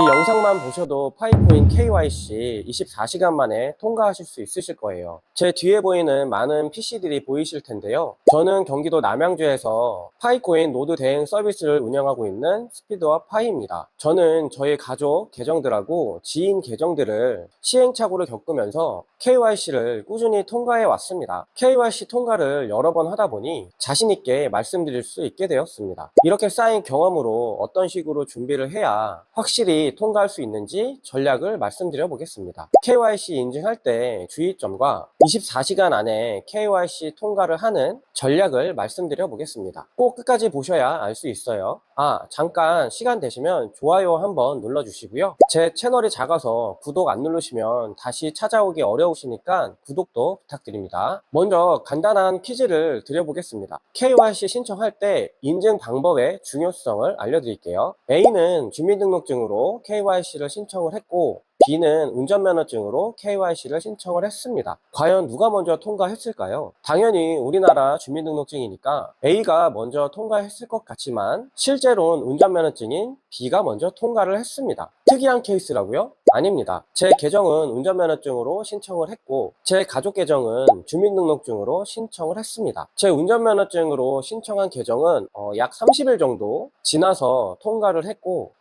이 영상만 보셔도 파이코인 KYC 24시간 만에 통과하실 수 있으실 거예요. 제 뒤에 보이는 많은 PC들이 보이실 텐데요. 저는 경기도 남양주에서 파이코인 노드 대행 서비스를 운영하고 있는 스피드업 파이입니다. 저는 저희 가족 계정들하고 지인 계정들을 시행착오를 겪으면서 KYC를 꾸준히 통과해 왔습니다. KYC 통과를 여러 번 하다 보니 자신 있게 말씀드릴 수 있게 되었습니다. 이렇게 쌓인 경험으로 어떤 식으로 준비를 해야 확실히 통과할 수 있는지 전략을 말씀드려 보겠습니다. KYC 인증할 때 주의점과 24시간 안에 KYC 통과를 하는 전략을 말씀드려 보겠습니다. 꼭 끝까지 보셔야 알 수 있어요. 잠깐 시간 되시면 좋아요 한번 눌러주시고요. 제 채널이 작아서 구독 안 누르시면 다시 찾아오기 어려우시니까 구독도 부탁드립니다. 먼저 간단한 퀴즈를 드려보겠습니다. KYC 신청할 때 인증 방법의 중요성을 알려드릴게요. A는 주민등록증으로 KYC를 신청을 했고 B는 운전면허증으로 KYC를 신청을 했습니다. 과연 누가 먼저 통과했을까요? 당연히 우리나라 주민등록증이니까 A가 먼저 통과했을 것 같지만 실제로는 운전면허증인 B가 먼저 통과를 했습니다. 특이한 케이스라고요? 아닙니다. 제 계정은 운전면허증으로 신청을 했고 제 가족 계정은 주민등록증으로 신청을 했습니다. 제 운전면허증으로 신청한 계정은 약 30일 정도 지나서 통과를 했고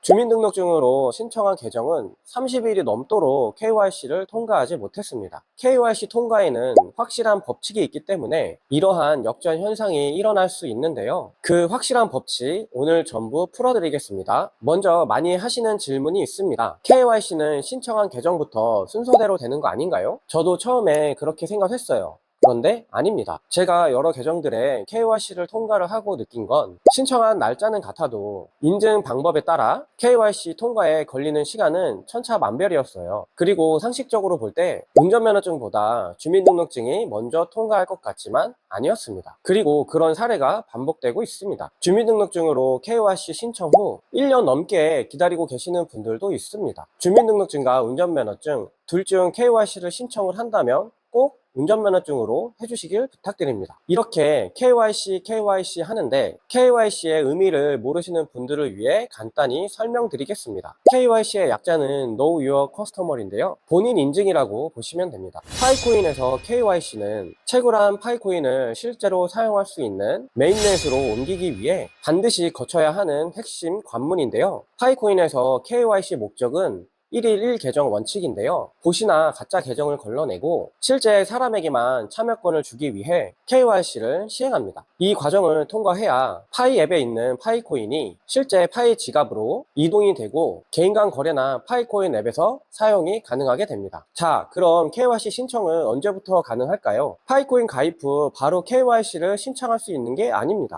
주민등록증으로 신청한 계정은 30일이 넘도록 KYC를 통과하지 못했습니다. KYC 통과에는 확실한 법칙이 있기 때문에 이러한 역전 현상이 일어날 수 있는데요. 그 확실한 법칙 오늘 전부 풀어드리겠습니다. 먼저 많이 하시는 질문이 있습니다. KYC는 신청한 계정부터 순서대로 되는 거 아닌가요? 저도 처음에 그렇게 생각했어요. 그런데 아닙니다. 제가 여러 계정들의 KYC를 통과를 하고 느낀 건 신청한 날짜는 같아도 인증 방법에 따라 KYC 통과에 걸리는 시간은 천차만별이었어요. 그리고 상식적으로 볼 때 운전면허증보다 주민등록증이 먼저 통과할 것 같지만 아니었습니다. 그리고 그런 사례가 반복되고 있습니다. 주민등록증으로 KYC 신청 후 1년 넘게 기다리고 계시는 분들도 있습니다. 주민등록증과 운전면허증 둘 중 KYC를 신청을 한다면 꼭 운전면허증으로 해주시길 부탁드립니다. 이렇게 KYC 하는데 KYC의 의미를 모르시는 분들을 위해 간단히 설명드리겠습니다. KYC의 약자는 Know Your Customer인데요. 본인 인증이라고 보시면 됩니다. 파이코인에서 KYC는 채굴한 파이코인을 실제로 사용할 수 있는 메인넷으로 옮기기 위해 반드시 거쳐야 하는 핵심 관문인데요. 파이코인에서 KYC 목적은 1일 1계정 원칙인데요. 보시나 가짜 계정을 걸러내고 실제 사람에게만 참여권을 주기 위해 KYC를 시행합니다. 이 과정을 통과해야 파이 앱에 있는 파이코인이 실제 파이 지갑으로 이동이 되고 개인 간 거래나 파이코인 앱에서 사용이 가능하게 됩니다. 자, 그럼 KYC 신청은 언제부터 가능할까요? 파이코인 가입 후 바로 KYC를 신청할 수 있는 게 아닙니다.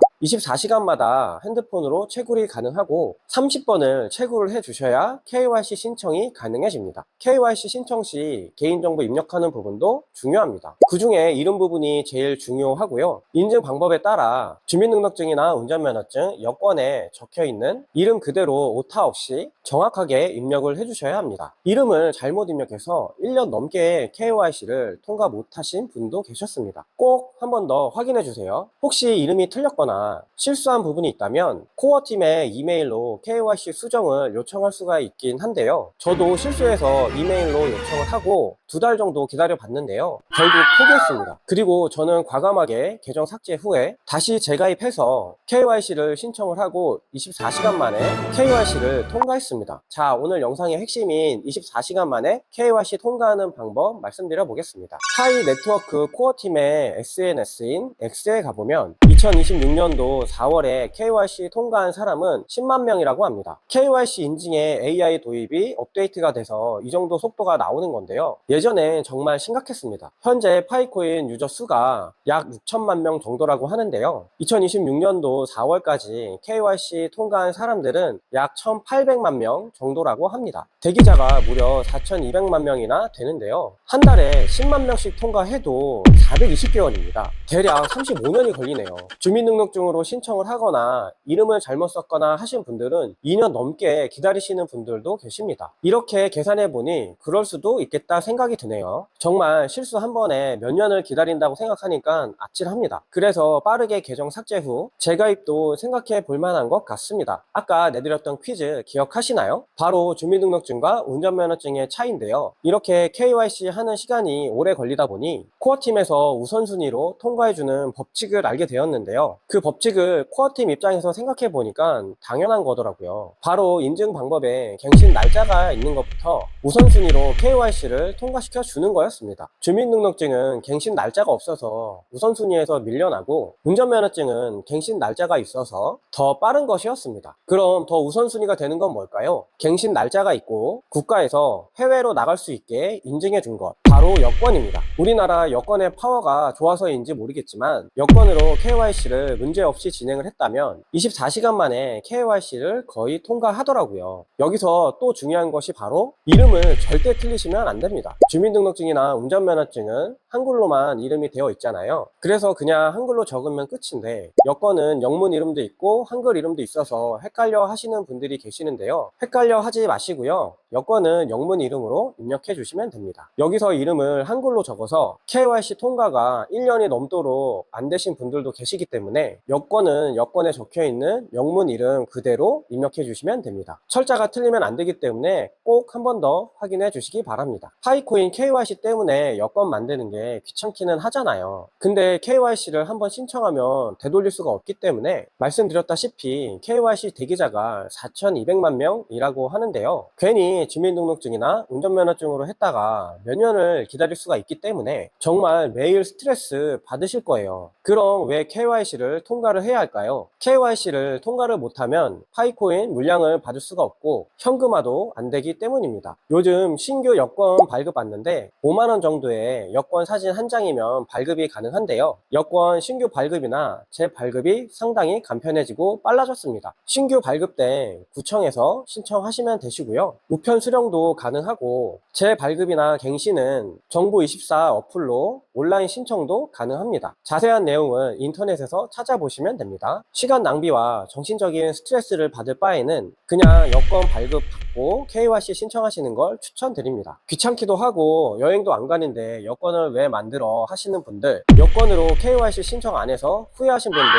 24시간마다 핸드폰으로 채굴이 가능하고 30번을 채굴을 해주셔야 KYC 신청이 가능해집니다. KYC 신청 시 개인정보 입력하는 부분도 중요합니다. 그 중에 이름 부분이 제일 중요하고요. 인증 방법에 따라 주민등록증이나 운전면허증, 여권에 적혀있는 이름 그대로 오타 없이 정확하게 입력을 해주셔야 합니다. 이름을 잘못 입력해서 1년 넘게 KYC를 통과 못하신 분도 계셨습니다. 꼭 한 번 더 확인해 주세요. 혹시 이름이 틀렸거나 실수한 부분이 있다면 코어팀의 이메일로 KYC 수정을 요청할 수가 있긴 한데요. 저도 실수해서 이메일로 요청을 하고 2달 정도 기다려 봤는데요. 결국 포기했습니다. 그리고 저는 과감하게 계정 삭제 후에 다시 재가입해서 KYC를 신청을 하고 24시간 만에 KYC를 통과했습니다. 자, 오늘 영상의 핵심인 24시간 만에 KYC 통과하는 방법 말씀드려 보겠습니다. 파이 네트워크 코어팀의 SNS인 X에 가보면 2026년도 4월에 KYC 통과한 사람은 10만 명이라고 합니다. KYC 인증에 AI 도입이 업데이트가 돼서 이 정도 속도가 나오는 건데요. 예전엔 정말 심각했습니다. 현재 파이코인 유저 수가 약 6천만 명 정도라고 하는데요. 2026년도 4월까지 KYC 통과한 사람들은 약 1,800만 명 정도라고 합니다. 대기자가 무려 4,200만 명이나 되는데요. 한 달에 10만 명씩 통과해도 420개월입니다. 대략 35년이 걸리네요. 주민등록증으로 신청을 하거나 이름을 잘못 썼거나 하신 분들은 2년 넘게 기다리시는 분들도 계십니다. 이렇게 계산해보니 그럴 수도 있겠다 생각이 드네요. 정말 실수 한 번에 몇 년을 기다린다고 생각하니까 아찔합니다. 그래서 빠르게 계정 삭제 후 재가입도 생각해 볼 만한 것 같습니다. 아까 내드렸던 퀴즈 기억하시나요? 바로 주민등록증과 운전면허증의 차이인데요. 이렇게 KYC 하는 시간이 오래 걸리다 보니 코어팀에서 우선순위로 통과해주는 법칙을 알게 되었는데요. 그 법칙을 코어팀 입장에서 생각해 보니까 당연한 거더라고요. 바로 인증 방법에 갱신 날짜가 있는 것부터 우선순위로 KYC를 통과시켜 주는 거였습니다. 주민등록증은 갱신 날짜가 없어서 우선순위에서 밀려나고 운전면허증은 갱신 날짜가 있어서 더 빠른 것이었습니다. 그럼 더 우선순위가 되는 건 뭘까요? 갱신 날짜가 있고 국가에서 해외로 나갈 수 있게 인증해 준 것, 바로 여권입니다. 우리나라 여권의 파워가 좋아서인지 모르겠지만 여권으로 KYC를 문제없이 진행을 했다면 24시간 만에 KYC를 거의 통과하더라고요. 여기서 또 중요한 것이 바로 이름을 절대 틀리시면 안 됩니다. 주민등록증이나 운전면허증은 한글로만 이름이 되어 있잖아요. 그래서 그냥 한글로 적으면 끝인데 여권은 영문 이름도 있고 한글 이름도 있어서 헷갈려 하시는 분들이 계시는데요. 헷갈려 하지 마시고요. 여권은 영문 이름으로 입력해 주시면 됩니다. 여기서 이름을 한글로 적어서 KYC 통과가 1년이 넘도록 안 되신 분들도 계시기 때문에 여권은 여권에 적혀 있는 영문 이름 그대로 입력해 주시면 됩니다. 철자가 틀리면 안 되기 때문에 꼭 한 번 더 확인해 주시기 바랍니다. 파이코인 KYC 때문에 여권 만드는 게 귀찮기는 하잖아요. 근데 KYC를 한번 신청하면 되돌릴 수가 없기 때문에 말씀드렸다시피 KYC 대기자가 4,200만 명이라고 하는데요. 괜히 주민등록증이나 운전면허증으로 했다가 몇 년을 기다릴 수가 있기 때문에 정말 매일 스트레스 받으실 거예요. 그럼 왜 KYC를 통과를 해야 할까요? KYC를 통과를 못하면 파이코인 물량을 받을 수가 없고 현금화도 안 되기 때문입니다. 요즘 신규 여권 발급받는데 5만원 정도의 여권 사진 한 장이면 발급이 가능한데요. 여권 신규 발급이나 재발급이 상당히 간편해지고 빨라졌습니다. 신규 발급 때 구청에서 신청하시면 되시고요. 우편 수령도 가능하고 재발급이나 갱신은 정부24 어플로 온라인 신청도 가능합니다. 자세한 내용은 인터넷에서 찾아보시면 됩니다. 시간 낭비와 정신적인 스트레스를 받을 바에는 그냥 여권 발급 받고 KYC 신청하시는 걸 추천드립니다. 귀찮기도 하고 여행도 안 가는데 여권을 왜 만들어 하시는 분들, 여권으로 KYC 신청 안 해서 후회하신 분들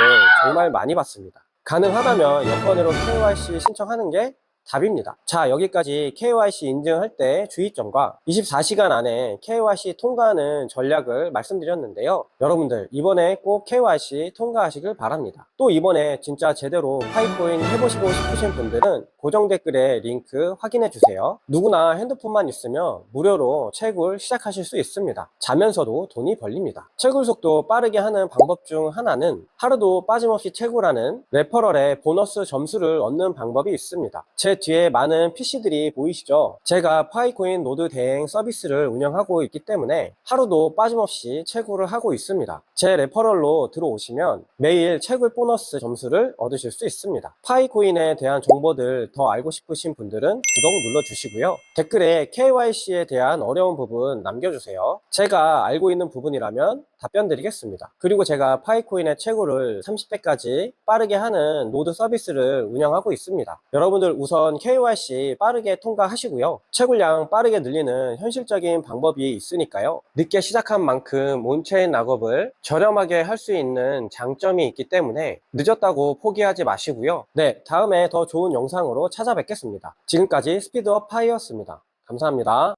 정말 많이 봤습니다. 가능하다면 여권으로 KYC 신청하는 게 답입니다. 자, 여기까지 KYC 인증할 때 주의점과 24시간 안에 KYC 통과하는 전략을 말씀드렸는데요. 여러분들 이번에 꼭 KYC 통과하시길 바랍니다. 또 이번에 진짜 제대로 파이코인 해보시고 싶으신 분들은 고정 댓글에 링크 확인해 주세요. 누구나 핸드폰만 있으면 무료로 채굴 시작하실 수 있습니다. 자면서도 돈이 벌립니다. 채굴 속도 빠르게 하는 방법 중 하나는 하루도 빠짐없이 채굴하는 레퍼럴의 보너스 점수를 얻는 방법이 있습니다. 제 뒤에 많은 PC들이 보이시죠? 제가 파이코인 노드 대행 서비스를 운영하고 있기 때문에 하루도 빠짐없이 채굴을 하고 있습니다. 제 레퍼럴로 들어오시면 매일 채굴 보너스 점수를 얻으실 수 있습니다. 파이코인에 대한 정보들 더 알고 싶으신 분들은 구독 눌러주시고요. 댓글에 KYC에 대한 어려운 부분 남겨주세요. 제가 알고 있는 부분이라면 답변 드리겠습니다. 그리고 제가 파이코인의 채굴을 30배까지 빠르게 하는 노드 서비스를 운영하고 있습니다. 여러분들 우선 KYC 빠르게 통과하시고요. 채굴량 빠르게 늘리는 현실적인 방법이 있으니까요. 늦게 시작한 만큼 온체인 락업을 저렴하게 할 수 있는 장점이 있기 때문에 늦었다고 포기하지 마시고요. 네, 다음에 더 좋은 영상으로 찾아뵙겠습니다. 지금까지 스피드업 파이였습니다. 감사합니다.